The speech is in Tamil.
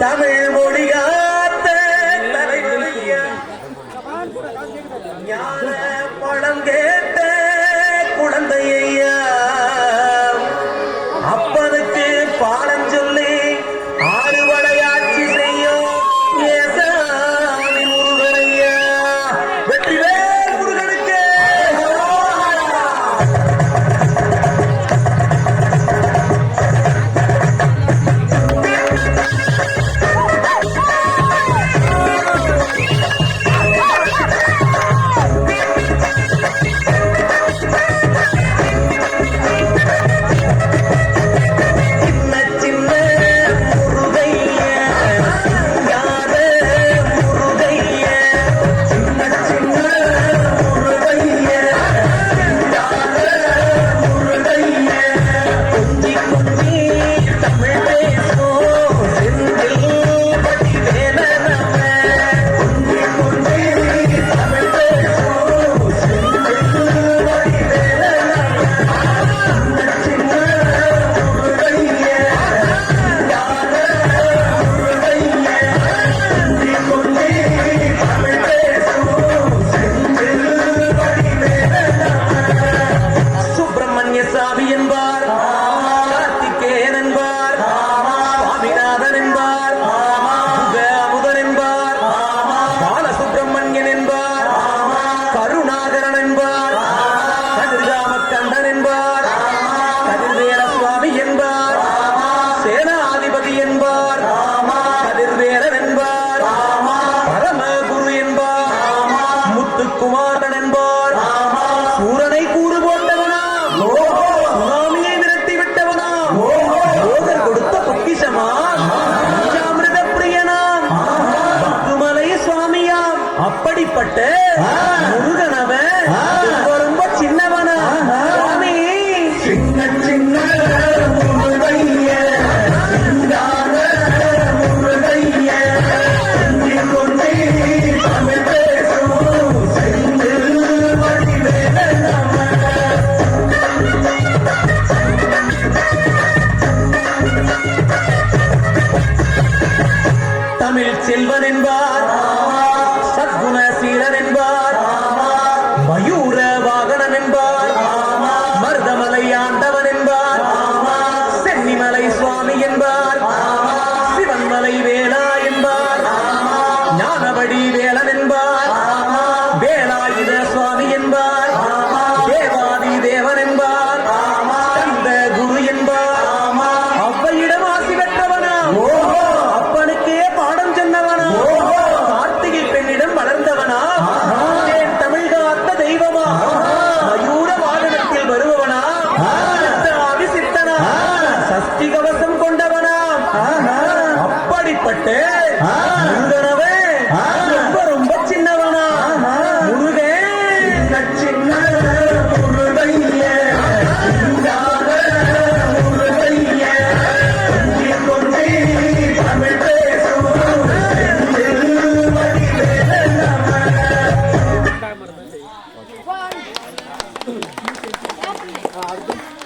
தமிழ் மொழியாத்த தலைவலியா ஞான பழம் கேட்ட குழந்தையா அப்பனுக்கு பாடம் சொல்லி ஆறு வளையாட்சி செய்யும் ஏசாமி முருகனையா வெற்றிவேல் முருகனுக்கு குமாரன் என்பார் சூரனை கூறு போட்டவனா சுனாமியை விரட்டி விட்டவனா யோகர் கொடுத்த பொக்கிஷமா பஞ்சாமிர்த பிரியனாம் பத்துமலை சுவாமியாம் அப்படிப்பட்ட முருகனவன் ரொம்ப சின்னவனா சுவாமி சின்ன சின்ன தமிழ் செல்வன் என்பார் சத்குண சீலன் என்பார் மயூர வாகனம் என்பார் மருதமலை ஆண்டவன் என்பார் சென்னிமலை சுவாமி என்பார் சிவன்மலை வேளா என்பார் ஞானவடி வேலன் என்பார் வேலாயுத சுவாமி என்பார் தேவாதி தேவன் என்பார் கந்த குரு என்பார் அவ்வையிடம் ஆசி பெற்றவனா அப்பனுக்கே பாடம் சொன்னவனா கார்த்திகை பெண்ணிடம் வளர்ந்தவனா என் தமிழ் காத்த தெய்வமா மயூர வாகனத்தில் வருபவனா சித்தனா சஷ்டி கவசம் கொண்டவனா அப்படிப்பட்ட முருகனவே ரொம்ப ரொம்ப சின்னவனா முருகன் சின்ன முருகைய One.